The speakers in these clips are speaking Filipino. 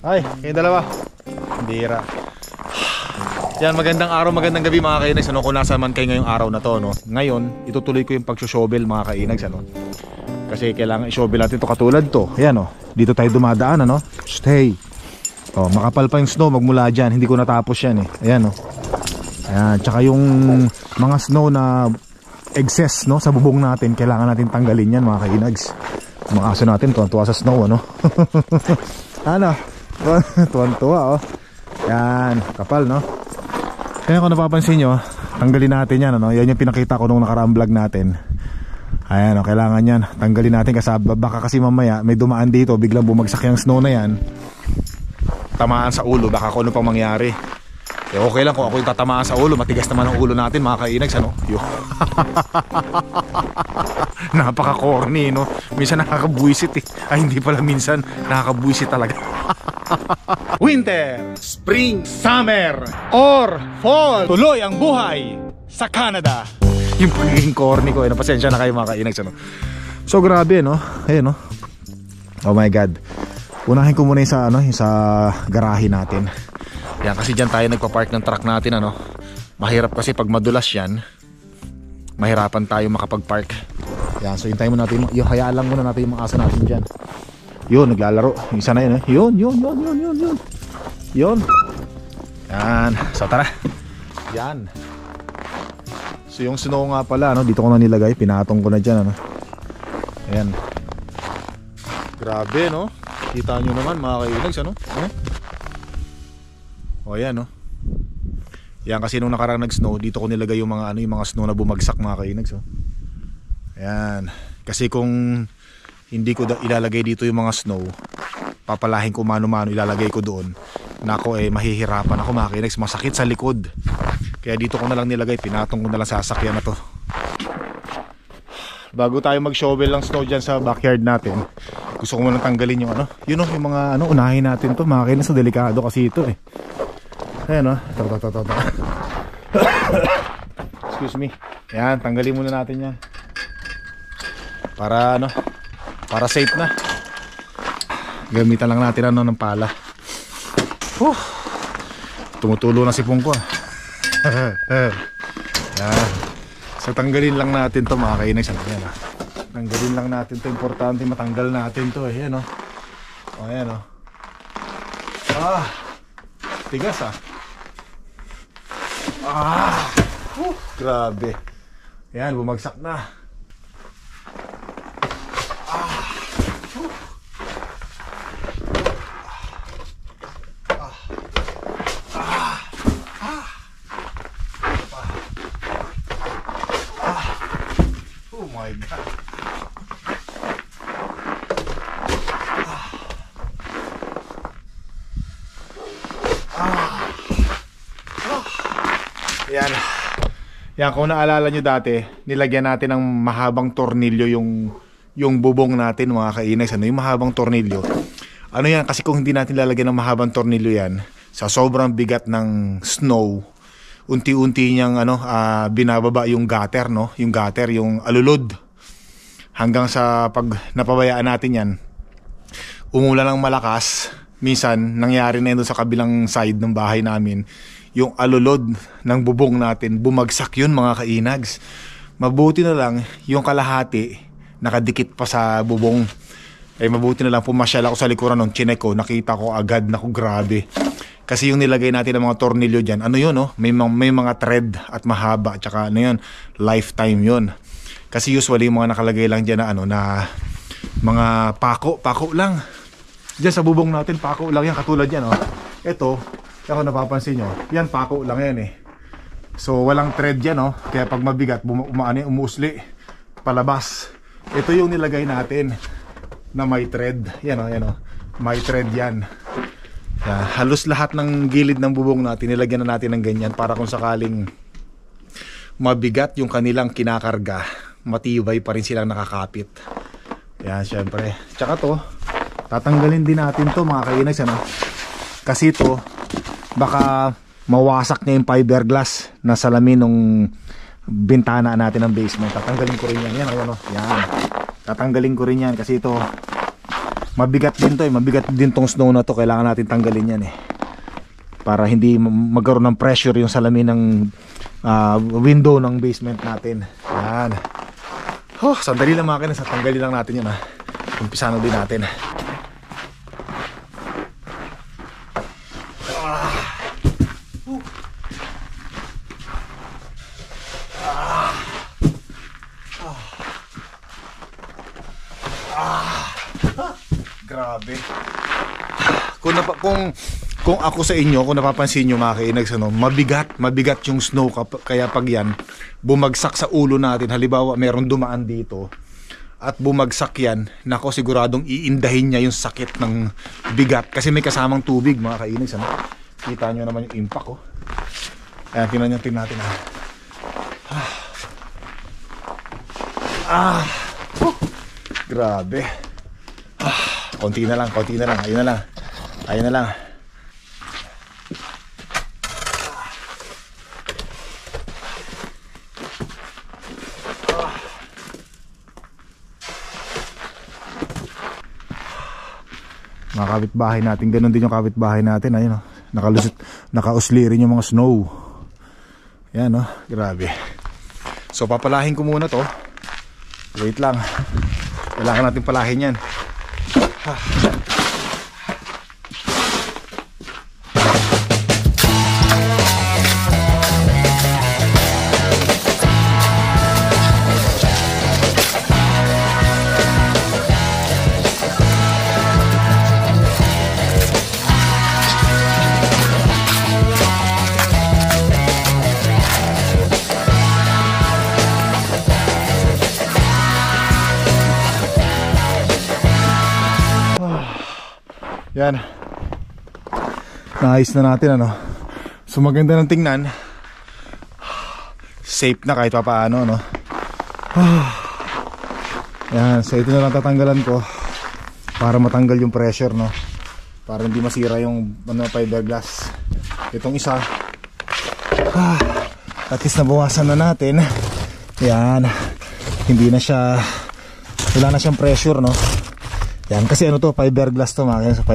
Ay, kayong dalawa. Bira. Yan, magandang araw, magandang gabi mga kainags. Ano, kung nasa man kayo ngayong araw na to, no? Ngayon, itutuloy ko yung pag-shovel mga kainags, ano? Kasi kailangan i-shovel natin to katulad to. Ayan, no? Dito tayo dumadaan, ano? Stay. Oh, makapal pa yung snow magmula dyan. Hindi ko natapos yan, eh. Ayan, no? Ayan, tsaka yung mga snow na excess, no? Sa bubong natin, kailangan natin tanggalin yan mga kainags. Mga aso natin, tuwan-tuwa sa snow, ano? Ano? Tuwan-tuwa, oh. Yan, kapal, no? Kaya kung napapansin nyo, tanggalin natin yan, ano? Yan yung pinakita ko nung nakaraang vlog natin. Ayan, oh, kailangan yan tanggalin natin kasi baka kasi mamaya may dumaan dito, biglang bumagsak yung snow na yan, tamaan sa ulo, baka kung ano pang mangyari. Eh okay lang kung ako yung tatamaan sa ulo, matigas naman ang ulo natin mga kainags, ano? Napaka-corny, no? Minsan nakakabuisit, eh. Ay, hindi pala minsan, nakakabuisit talaga. Winter, spring, summer, or fall, tuloy ang buhay sa Canada. Yung pagiging corny ko, eh, pasensya na kayo mga kainags, ano? So grabe, no? Ayun, no? Oh my God. Unahin ko muna yung sa, ano, yung sa garahe natin. Yan, kasi dyan tayo nagpa-park ng truck natin, ano? Mahirap kasi pag madulas yan, mahirapan tayo makapag-park. Yan, so hintayin mo natin, yung hayaan lang muna natin yung mga aso natin dyan. Yun, naglalaro. Yung isa na yun, eh. Yun. Yun. Yan, so tara. Yan. So yung snow nga pala, ano, dito ko na nilagay, pinatong ko na dyan, ano. Ayan. Grabe, no? Kita nyo naman mga kainags, ano? O ayan, no? Yan, kasi nung nakarang nag-snow, dito ko nilagay yung mga, ano, yung mga snow na bumagsak mga kainags, oh. Ayan. Kasi kung hindi ko ilalagay dito yung mga snow, papalahin ko mano-mano, ilalagay ko doon, nako, eh mahihirapan ako mga kainags, masakit sa likod. Kaya dito ko na lang nilagay, pinatong ko na lang sa sasakyan na to. Bago tayo mag-shovel ng snow dyan sa backyard natin, gusto ko muna tanggalin yung ano, yun, know, yung mga ano, unahin natin to mga kainags, so delikado kasi ito, eh. Ayan, no? Excuse me. Ayan, tanggalin muna natin yan. Para ano, para safe na. Gamitan lang natin ano ng pala. Tumutulo na si Pungko, ah. Ayan. So tanggalin lang natin to mga kainags. Ayan, ah. Tanggalin lang natin to. Importante matanggal natin to, eh. Ayan, oh. O, ayan, oh. Tigas, ah. Grabe. Ayan, bumagsak na. Oh my God. Yan. Yan, kung naalala nyo dati, nilagyan natin ng mahabang tornilyo yung bubong natin mga kainags. Ano yung mahabang tornilyo? Ano yan, kasi kung hindi natin lalagyan ng mahabang tornilyo yan, sa sobrang bigat ng snow, unti-unti niyang ano, binababa yung gutter, no? Yung gutter, yung alulod. Hanggang sa pag napabayaan natin yan, umulan ng malakas. Minsan, nangyari na yun sa kabilang side ng bahay namin. Yung alulod ng bubong natin, bumagsak yun mga kainags. Mabuti na lang yung kalahati nakadikit pa sa bubong. Eh mabuti na lang pumasyal ako sa likuran ng chinek ko, nakita ko agad, naku grabe. Kasi yung nilagay natin ng mga tornilyo dyan, ano yun, no? May mga thread at mahaba, tsaka ano yun, lifetime yun. Kasi usually yung mga nakalagay lang dyan na ano, na mga pako lang. Dyan sa bubong natin, pako lang yan, katulad yan, oh. Ito, kaya kung napapansin nyo, yan pako lang yan, eh. So walang thread yan, oh. Kaya pag mabigat, umuusli palabas. Ito yung nilagay natin na may thread. Yan, oh, yan, oh. May thread yan. Yan. Halos lahat ng gilid ng bubong natin nilagyan na natin ng ganyan para kung sakaling mabigat yung kanilang kinakarga, matibay pa rin silang nakakapit. Yan, syempre. Tsaka to, tatanggalin din natin to mga kainags, ano? Kasi to, baka mawasak niya yung fiberglass na salamin nung bintana natin ng basement. Tatanggalin ko rin yan. Yan, yan. Tatanggalin ko rin yan kasi ito Mabigat din to eh, mabigat din tong snow na to. Kailangan natin tanggalin yan eh, para hindi magkaroon ng pressure yung salamin ng window ng basement natin. Yan. Sandali lang mga kainex, tanggalin lang natin yan ha. Umpisa na din natin. Grabe. Kung ako sa inyo, kung napapansin nyo mga kainags, mabigat yung snow, kaya pag yan bumagsak sa ulo natin, halimbawa meron dumaan dito at bumagsak yan, nako siguradong iindahin niya yung sakit ng bigat kasi may kasamang tubig mga kainags. Kita nyo naman yung impact Ayan, tingnan natin grabe. Konti na lang, ayun na lang. Mga kapitbahay natin, ganun din yung kapitbahay natin, ayun nakalusot, nakausli rin yung mga snow. Yan grabe. So papalahin ko muna to. Wait lang, kailangan natin palahin yan. Yan. Naayos na natin So maganda ng tingnan. Safe na kahit paano Yan, so ito na lang tatanggalan ko para matanggal yung pressure para hindi masira yung fiberglass. Itong isa at least nabawasan na natin. Yan. Hindi na siya, wala na siyang pressure Yan, kasi fiberglass to mga sa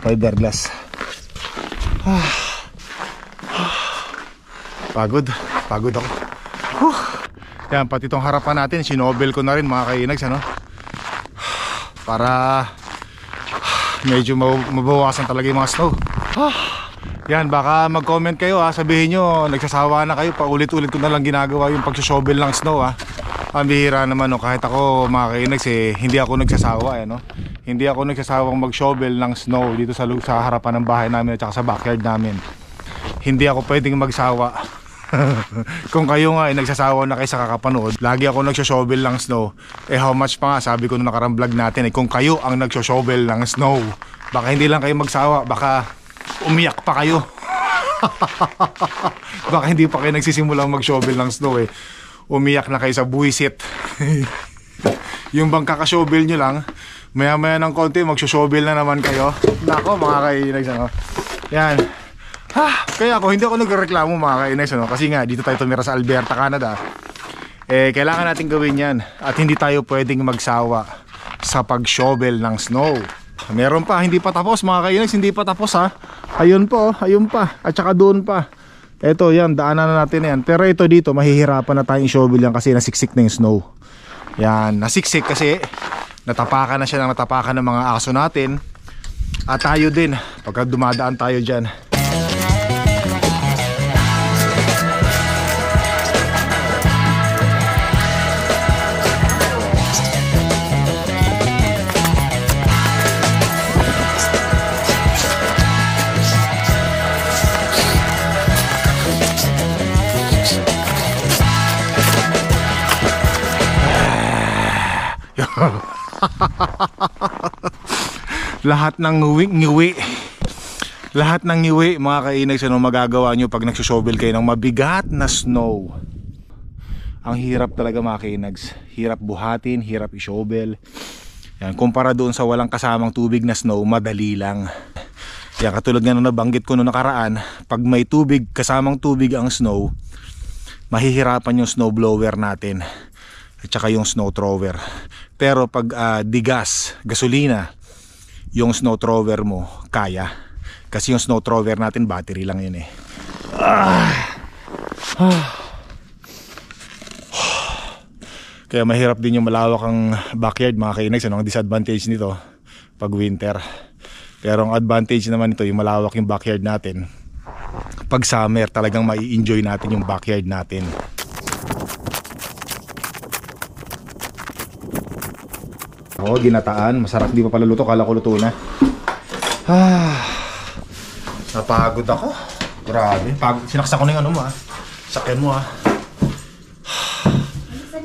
fiberglass. Pagod ako. Yan, pati itong harapan natin sinobel ko na rin mga kainags para medyo mabawasan talaga yung mga snow. Yan, baka mag-comment kayo sabihin nyo nagsasawa na kayo, paulit-ulit ko na lang ginagawa yung pagsushovel ng snow Ang bihira naman kahit ako mga kainags hindi ako nagsasawa Hindi ako nagsasawang mag-shovel ng snow dito sa harapan ng bahay namin at saka sa backyard namin. Hindi ako pwedeng magsawa. Kung kayo nga nagsasawa na kayo sa kakapanood, lagi ako nagsho-shovel ng snow. How much pa nga, sabi ko nung nakarang vlog natin kung kayo ang nagsho-shovel ng snow, baka hindi lang kayo magsawa, baka umiyak pa kayo. Baka hindi pa kayo nagsisimulang mag-shovel ng snow umiyak na kayo sa buwisit. Yung bang kakashovel nyo lang, maya ng konti magsho-shovel na naman kayo. Nako mga kainags Yan. Kaya hindi ako nagreklamo mga kainags kasi nga dito tayo tumira sa Alberta, Canada. Kailangan natin gawin yan at hindi tayo pwedeng magsawa sa pag-shovel ng snow. Meron pa, hindi pa tapos mga kainags, hindi pa tapos Ayun pa, at saka doon pa. Eto yan, daanan na natin yan. Pero ito dito, mahihirapan na tayong shovel yan kasi nasiksik na yung snow. Yan, nasiksik kasi natapakan na siya ng mga aso natin. At tayo din, pagka dumadaan tayo dyan. Lahat ng ngiwi mga kainags magagawa nyo pag nagsushovel kayo ng mabigat na snow. Ang hirap talaga mga kainags, hirap buhatin, hirap i-shovel. Yan, kumpara doon sa walang kasamang tubig na snow, madali lang. Yan, katulad nga nung nabanggit ko nung nakaraan, pag may tubig, kasamang tubig ang snow, mahihirapan yung snow blower natin at saka yung snow thrower. Pero pag gasolina, yung snow thrower mo kaya. Kasi yung snow thrower natin battery lang yun eh. Kaya mahirap din yung malawak ang backyard mga kainags. Ano ang disadvantage nito pag winter. Pero ang advantage naman nito yung malawak yung backyard natin. Pag summer talagang mai-enjoy natin yung backyard natin. Oo, ginataan. Masarap, di pa pala luto. Kala ko luto na. Napagod ako. Grabe. Sinaksak ko na yung ano mo sakyan mo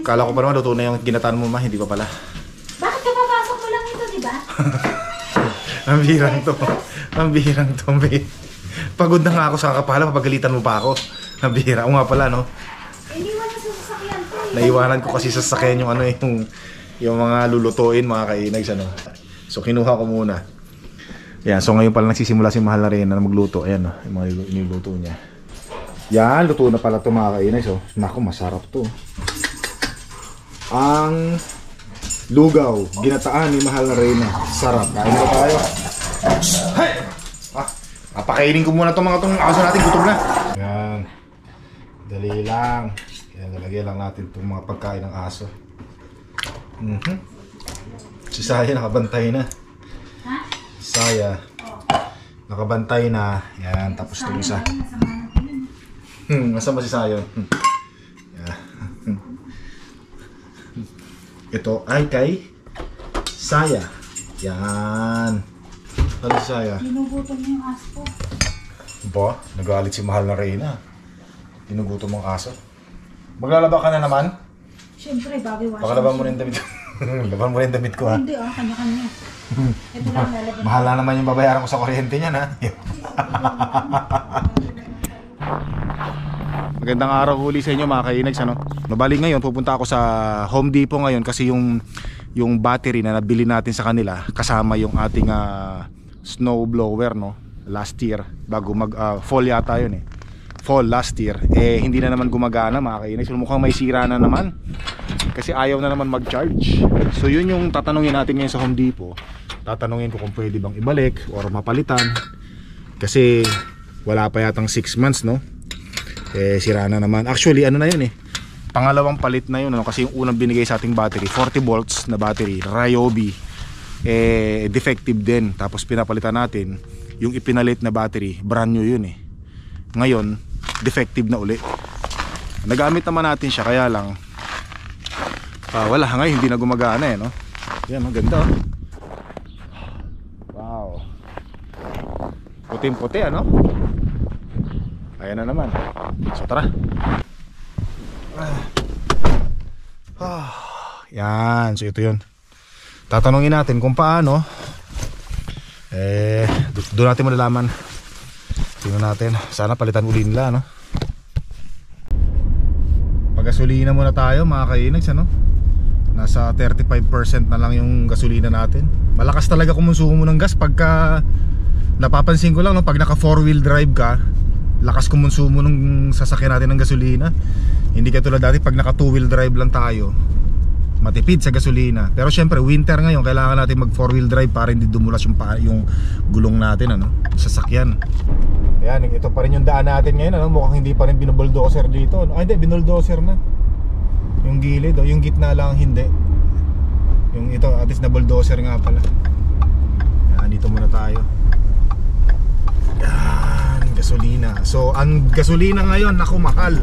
Kala ko pa naman luto na yung ginataan mo hindi pa pala. Bakit ka papasok mo lang ito, di ba? Ang bihirang to. Ang bihirang to, babe. Pagod na nga ako sa kakapala, papagalitan mo pa ako. Ang bihira. O nga pala, no? Iniwan mo sa sasakyan ko. Naiwanan ko kasi sa sasakyan yung yung mga lulutuin, mga kainags, ano. So kinuha ko muna. Yan, so ngayon pala nagsisimula si Mahal na Reyna na magluto. Ayan, no, yung mga niluluto niya. Yan, luto na pala ito, mga kainags. Oh. Naku, masarap to. Ang lugaw, ginataan ni Mahal na Reyna. Sarap. Kain na tayo. Hey! Papakainin ko muna itong aso natin. Gutom na. Yan. Dali lang. Yan, lalagyan lang natin itong mga pagkain ng aso. Si Saya nakabantay na. Ha? Saya. Nakabantay na. Yan, tapos itong isa. Nasaan ba si Saya? Yan. Ito ay kay Saya. Yan. Ano si Saya? Ginugutom niya yung aso ko. Ba? Nagalit si Mahal na Reyna. Ginugutom mong aso. Maglalaba ka na naman? Siyempre, bagay washing. Baka laban mo na yung damit ko. Laban mo na yung damit ko ha. Hindi kanya-kanya. Ito lang lalabas. Mahal na naman yung babayaran ko sa kuryente niyan ha. Magandang araw huli sa inyo mga kainags, ano? Nabalik ngayon, pupunta ako sa Home Depot ngayon kasi yung battery na nabili natin sa kanila kasama yung ating snow blower, no? Last year bago mag fall yata yun eh. Fall last year hindi na naman gumagana mga kainags. So, mukhang may sira na naman kasi ayaw na naman mag-charge. So yun yung tatanungin natin ngayon sa Home Depot. Tatanungin ko kung pwede bang ibalik or mapalitan kasi wala pa yatang 6 months, no? Sira na naman. Actually ano na yun pangalawang palit na yun, ano? Kasi yung unang binigay sa ating battery 40 volts na battery Ryobi defective din. Tapos pinapalitan natin yung ipinalit na battery, brand new yun ngayon defective na uli. Nagamit naman natin siya kaya lang wala ngayon, hindi na gumagana no? Yan, maganda wow, puting puti ano. Ayan na naman. So tara. Yan, so ito yun. Tatanungin natin kung paano doon natin malalaman. Tingnan natin. Sana palitan uli nila, no? Pag-gasolina muna tayo, mga kainags, ano? Nasa 35% na lang yung gasolina natin. Malakas talaga kumonsumo ng gas pagka napapansin ko lang, no? Pag naka 4-wheel drive ka, lakas kumonsumo ng sasakyan natin ng gasolina. Hindi katulad dati pag naka 2-wheel drive lang tayo, matipid sa gasolina. Pero syempre winter ngayon, kailangan natin mag 4-wheel drive para hindi dumulas yung gulong natin, ano, sasakyan. Ayan, ito pa rin yung daan natin ngayon, ano? Mukhang hindi pa rin binubuldoser dito, no? Hindi, binuldoser na yung gilid, yung gitna lang hindi. Yung ito, at least na bulldozer nga pala. Ayan, dito muna tayo. Yan, gasolina. So, ang gasolina ngayon, naku, mahal.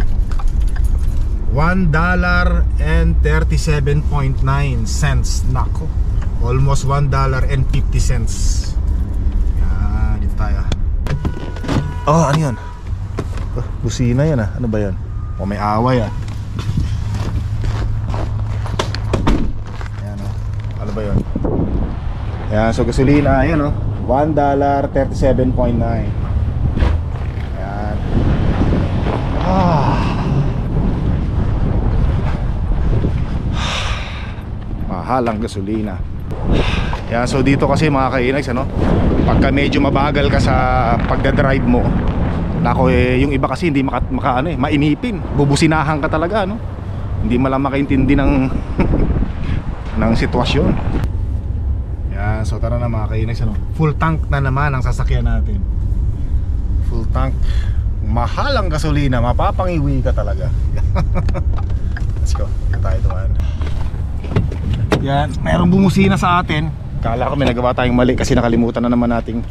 $1.37.9. Naku, almost $1.50. Yan, dito tayo. Oh, ano yun? Busina yan Ano ba yan? O may away Ayan Ano ba yun? Ayan, so gasolina, ayan $1.37.9. Ayan. Mahal ang gasolina. Ayan, so dito kasi mga kainags, ano, pagka medyo mabagal ka sa pagdadrive mo, nako yung iba kasi hindi mainipin. Bubusinahan ka talaga, no? Hindi mo lang makaintindi ng ng sitwasyon. Yan, Yan, so tara na mga kainags, ano? Full tank na naman ang sasakyan natin. Full tank. Mahal ang gasolina, mapapangiwi ka talaga. Let's go, dito tayo dumaan. Yan, mayroong bumusina sa atin. Kala ko may nagawa tayong mali kasi nakalimutan na naman nating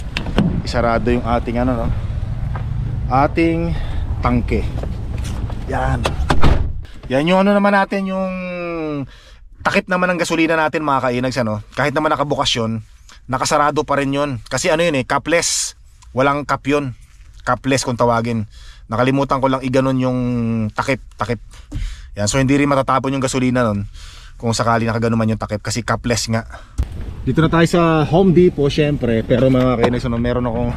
isarado yung ating ano, no? Ating tangke. Yan. Yan yung ano naman natin, yung takip naman ng gasolina natin mga kainags, ano? Kahit naman nakabukas yun, nakasarado pa rin yun. Kasi ano yun eh, capless. Walang cap yun. Capless kung tawagin. Nakalimutan ko lang iganon yung takip. Yan, so hindi rin matatapon yung gasolina nun kung sakali nakaganon man yung takip kasi capless nga. Dito na tayo sa Home Depot syempre. Pero mga kainags, ano, meron akong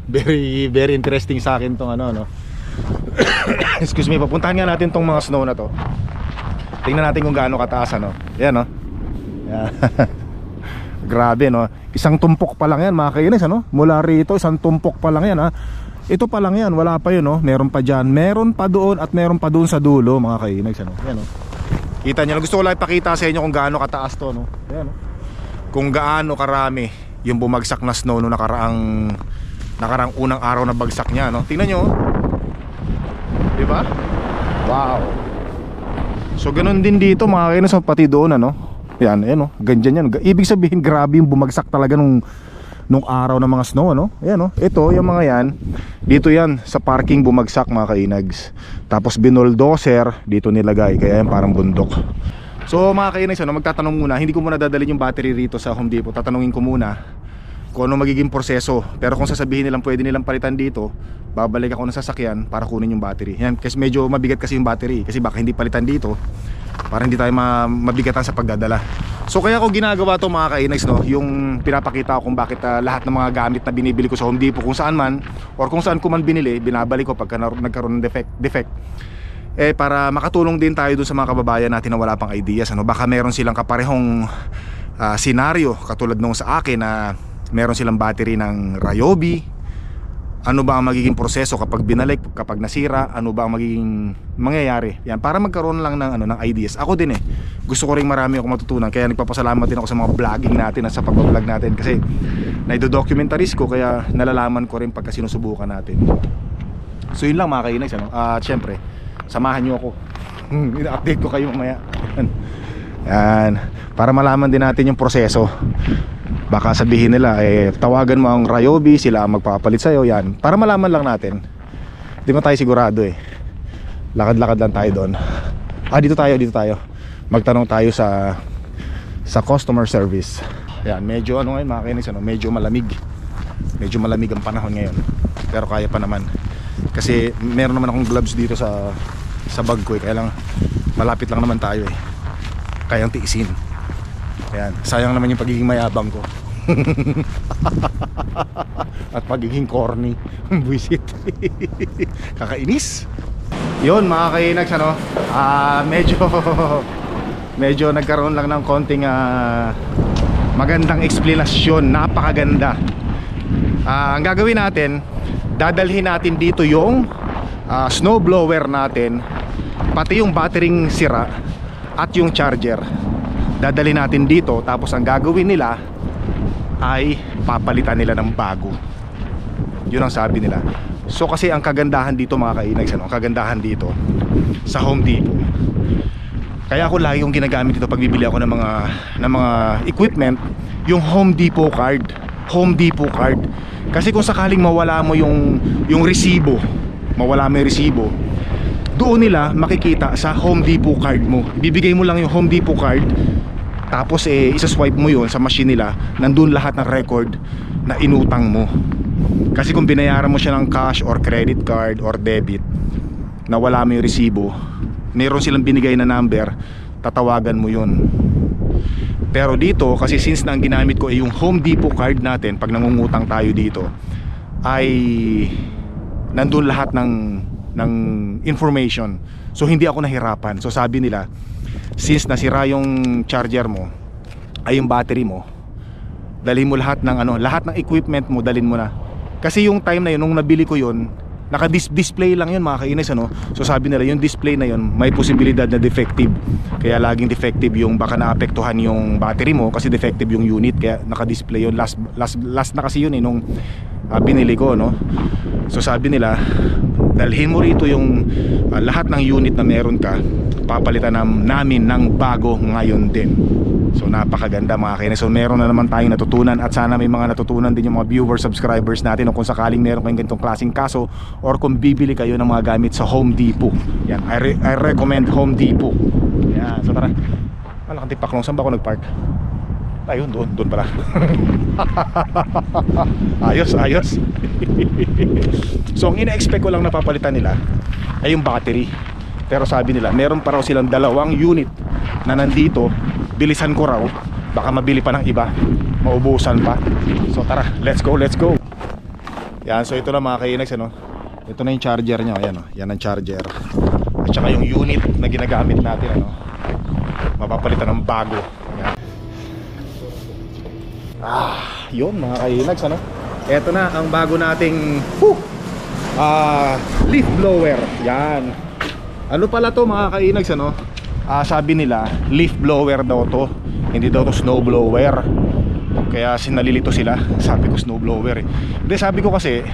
very interesting sa akin tong ano, no? Excuse me, papuntahan nga natin tong mga snow na to. Tingnan natin kung gaano kataas, ano. Yan, no. Yan. Grabe, no. Isang tumpok pa lang yan mga kainis, ano. Mula rito isang tumpok pa lang yan, ha. Ito pa lang yan, wala pa yun, no. Meron pa dyan, meron pa doon at meron pa doon sa dulo mga kainis, ano. Yan, no. Kita nyo, gusto ko lang ipakita sa inyo kung gaano kataas to, no. Yan, no. Kung gaano karami yung bumagsak na snow no nakaraang unang araw na bagsak niya, no. Tingnan nyo, diba? Wow. So ganun din dito mga kainis, pati doon, ano. Yan, ayan, no. Ganyan yan. Ibig sabihin grabe yung bumagsak talaga nung araw ng mga snow, ano. Ayan, no. Ito, yung mga yan, dito yan sa parking bumagsak mga kainags. Tapos binoldoser dito nilagay, kaya yan parang bundok. So mga kainags, ano, magtatanong muna. Hindi ko muna dadalhin yung battery rito sa Home Depot. Tatanungin ko muna kung ano magiging proseso. Pero kung sasabihin nilang pwede nilang palitan dito, babalik ako ng sasakyan para kunin yung battery. Yan, kasi medyo mabigat kasi yung battery. Kasi baka hindi palitan dito, para hindi tayo mabigatan sa pagdadala. So kaya ko ginagawa to mga kainags, no, yung pinapakita ko kung bakit lahat ng mga gamit na binibili ko sa Home Depot, kung saan man or kung saan ko man binili, binabalik ko pagka nagkaroon ng defect. Eh para makatulong din tayo dun sa mga kababayan natin na wala pang ideas, ano. Baka meron silang kaparehong senaryo katulad nung sa akin na meron silang battery ng Ryobi. Ano ba ang magiging proseso kapag binalik, kapag nasira, ano ba ang magiging mangyayari? Yan, para magkaroon lang ng ng ideas. Ako din gusto ko ring marami akong matutunan, kaya nagpapasalamat din ako sa mga vlogging natin at sa pag-vlog natin kasi naido-documentaries ko, kaya nalalaman ko rin pagka sinusubukan natin. So yun lang mga kainags, ano. At syempre, samahan nyo ako. I-update ko kayo mamaya. Yan, para malaman din natin yung proseso. Baka sabihin nila, tawagan mo ang Ryobi, sila ang magpapalit sa'yo. Yan, para malaman lang natin. Hindi mo tayo sigurado lakad-lakad lang tayo doon. Dito tayo. Magtanong tayo sa customer service. Yan, medyo ano ngayon mga kainis, ano, medyo malamig ang panahon ngayon. Pero kaya pa naman. Kasi meron naman akong gloves dito sa bag ko, kaya lang malapit lang naman tayo kayang tiisin. Yan, sayang naman yung pagiging mayabang ko. At pagiging corny. Buisit. Kakainis. Yun mga kainags, ano, medyo nagkaroon lang ng konting magandang explanation. Napakaganda. Ang gagawin natin, dadalhin natin dito yung snow blower natin, pati yung battering sira at yung charger. Dadalhin natin dito, tapos ang gagawin nila ay papalitan nila ng bago. Yun ang sabi nila. So kasi ang kagandahan dito mga kainags, ano, ang kagandahan dito sa Home Depot, kaya ako lagi yung ginagamit dito pag bibili ako ng mga equipment, yung Home Depot card. Kasi kung sakaling mawala mo yung resibo, doon nila makikita sa Home Depot card mo. Bibigay mo lang yung Home Depot card, tapos isa-swipe mo yun sa machine nila, nandun lahat ng record na inutang mo. Kasi kung binayaran mo siya ng cash or credit card or debit, na wala mo yung resibo, meron silang binigay na number, tatawagan mo yun. Pero dito, kasi since na ang ginamit ko ay yung Home Depot card natin, pag nangungutang tayo dito, ay nandun lahat ng information. So hindi ako nahirapan. So sabi nila, since nasira yung charger mo, ay yung battery mo, dalhin mo lahat ng lahat ng equipment mo, dalhin mo na. Kasi yung time na yun, nung nabili ko yun, Naka-display lang yun mga kainis, ano. So sabi nila yung display na yun may posibilidad na defective. Kaya laging defective yung baka naapektuhan yung battery mo kasi defective yung unit, kaya naka-display yun. Last na kasi yun nung binili ko, no. So sabi nila dalhin mo rito yung lahat ng unit na meron ka, papalitan namin ng bago ngayon din. So napakaganda mga kainis. So meron na naman tayong natutunan, at sana may mga natutunan din yung mga viewers, subscribers natin, o kung sakaling meron kayong ganitong klaseng kaso, or kung bibili kayo ng mga gamit sa Home Depot. Yan, I recommend Home Depot. Yan, so tara. Tipaklong, saan ba ako nagpark? Ayun, doon pala. Ayos. So ang ina-expect ko lang napapalitan nila ay yung battery. Pero sabi nila meron pa raw silang 2 unit na nandito. Bilisan ko raw, baka mabili pa ng iba, maubusan pa. So tara, let's go. Yan, so ito na mga kainags, ano. Ito na yung charger nyo, ayan, oh. Yan ang charger. At saka yung unit na ginagamit natin, ano, mapapalitan ng bago. Yan. Yun mga kainags, ano. Ito na ang bago nating leaf blower. Yan. Ano pala to mga kainags, ano? Sabi nila leaf blower daw to, hindi daw to snow blower. Kaya sinalilito sila. Sabi ko snow blower eh. Hindi, sabi ko kasi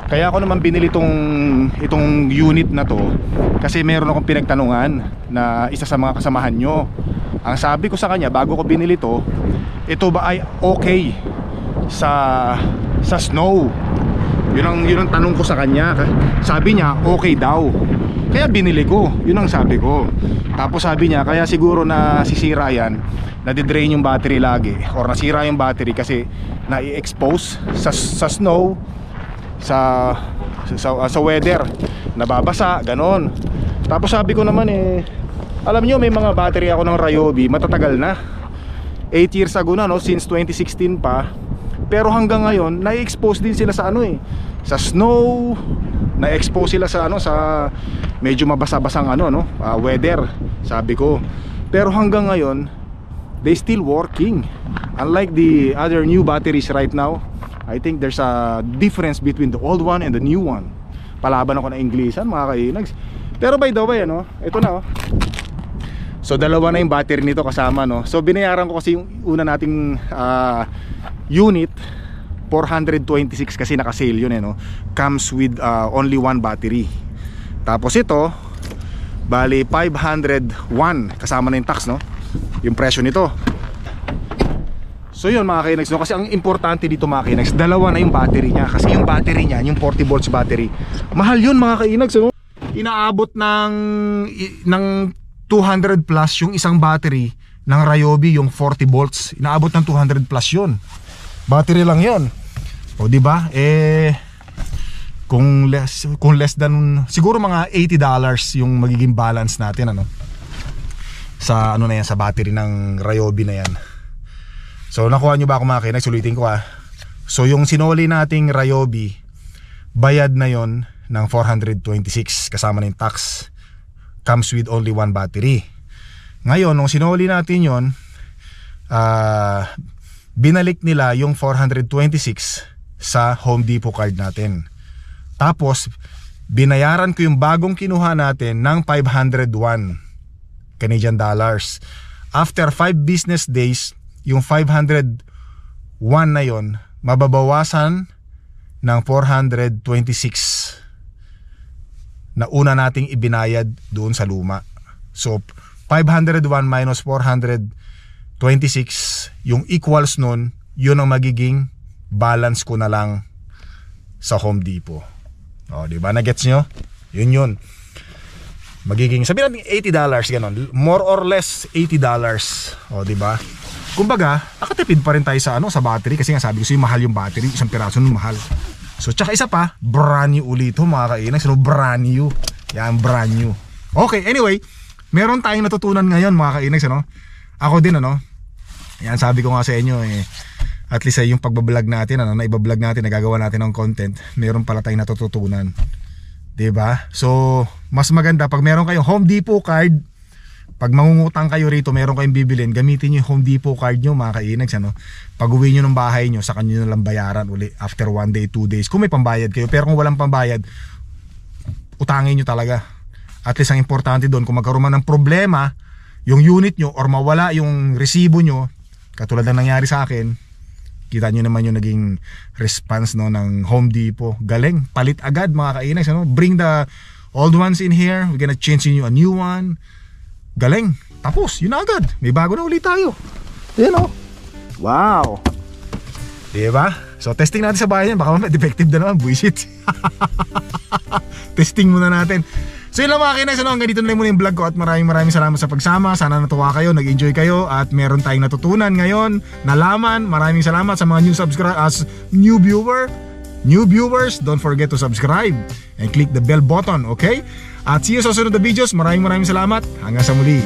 kaya ako naman binili itong unit na to kasi meron akong pinagtanungan na isa sa mga kasamahan nyo. Ang sabi ko sa kanya bago ko binili to, ito ba ay okay sa snow? Yun ang tanong ko sa kanya. Sabi niya okay daw. Kaya binili ko, yun ang sabi ko. Tapos sabi niya kaya siguro na sisira yan, nadidrain yung battery lagi, or nasira yung battery kasi na-i-expose sa snow, sa weather, nababasa, ganon. Tapos sabi ko naman alam nyo may mga battery ako ng Ryobi, matatagal na, 8 years ago na, no, since 2016 pa. Pero hanggang ngayon na-expose din sila sa sa snow, na-expose sila sa sa medyo mabasa-basang weather, sabi ko. Pero hanggang ngayon they still working. Unlike the other new batteries right now, I think there's a difference between the old one and the new one. Palaban ako na Inglesan mga kainags. Pero by the way, ito na, so dalawa na yung battery nito kasama, no. So binayaran ko kasi yung una nating unit 426 kasi naka-sale yun, no. Comes with only one battery. Tapos ito bali 501 kasama na yung tax, no, yung presyo nito. So yun mga kainags, no, kasi ang importante dito mga kainags, dalawa na yung battery niya. Kasi yung battery niya, yung 40 volts battery, mahal yun mga kainags, no. Inaabot ng 200 plus yung isang battery ng Ryobi, yung 40 volts. Inaabot ng 200 plus yun. Battery lang yun. O di ba? Kung less than siguro mga $80 yung magiging balance natin, sa na yan, sa battery ng Ryobi na yan. So nakuha nyo ba ako mga kainags? Ulitin ko So yung sinuli nating Ryobi, bayad na yon ng 426 kasama na yung tax. Comes with only one battery. Ngayon nung sinuli natin yon, binalik nila yung 426 sa Home Depot card natin. Tapos binayaran ko yung bagong kinuha natin ng 501 Canadian dollars. After 5 business days, yung 501 na yon mababawasan ng 426 na una nating ibinayad doon sa luma. So 501 minus 426, yung equals nun, yun ang magiging balance ko na lang sa Home Depot. O, di ba? Na-gets nyo? Yun. Magiging, sabihin natin $80, ganon. More or less $80. O, di ba? Kumbaga, nakatipid pa rin tayo sa battery kasi nga sabi ko sa'yo, mahal yung battery, isang piraso nun mahal. So, tsaka isa pa, brand new ulit ito mga kainag. So, brand new. Yan, brand new. Okay, anyway, meron tayong natutunan ngayon mga kainag. Ako din, yan, sabi ko nga sa inyo, at least yung pagbablog natin, na ibablog natin, nagagawa natin ng content, meron pala tayong natututunan. Diba? So, mas maganda pag meron kayong Home Depot card, pag mangungutang kayo rito, meron kayong bibilin, gamitin nyo yung Home Depot card nyo mga kainags. Pag uwi nyo ng bahay nyo, saka nyo nalang bayaran uli after 1 day, 2 days, kung may pambayad kayo. Pero kung walang pambayad, utangin nyo talaga. At least ang importante doon, kung magkaroon man ng problema yung unit nyo or mawala yung resibo nyo, katulad ng nangyari sa akin, kita nyo naman yung naging response, no, ng Home Depot. Galing, palit agad mga kainags, ano? Bring the old ones in here, we're gonna change you a new one. Galing, tapos yun na agad, may bago na ulit tayo. Ayan, oh. Wow, diba? So testing natin sa bahay yan, baka may defective na naman, buisit. Testing muna natin. So yun lang mga kinags, ano, hanggang dito na lang muna yung vlog ko at maraming salamat sa pagsama. Sana natuwa kayo, nag-enjoy kayo at meron tayong natutunan ngayon, nalaman. Maraming salamat sa mga new viewers. Don't forget to subscribe and click the bell button, okay? At see you sa susunod na videos. Maraming salamat. Hanggang sa muli.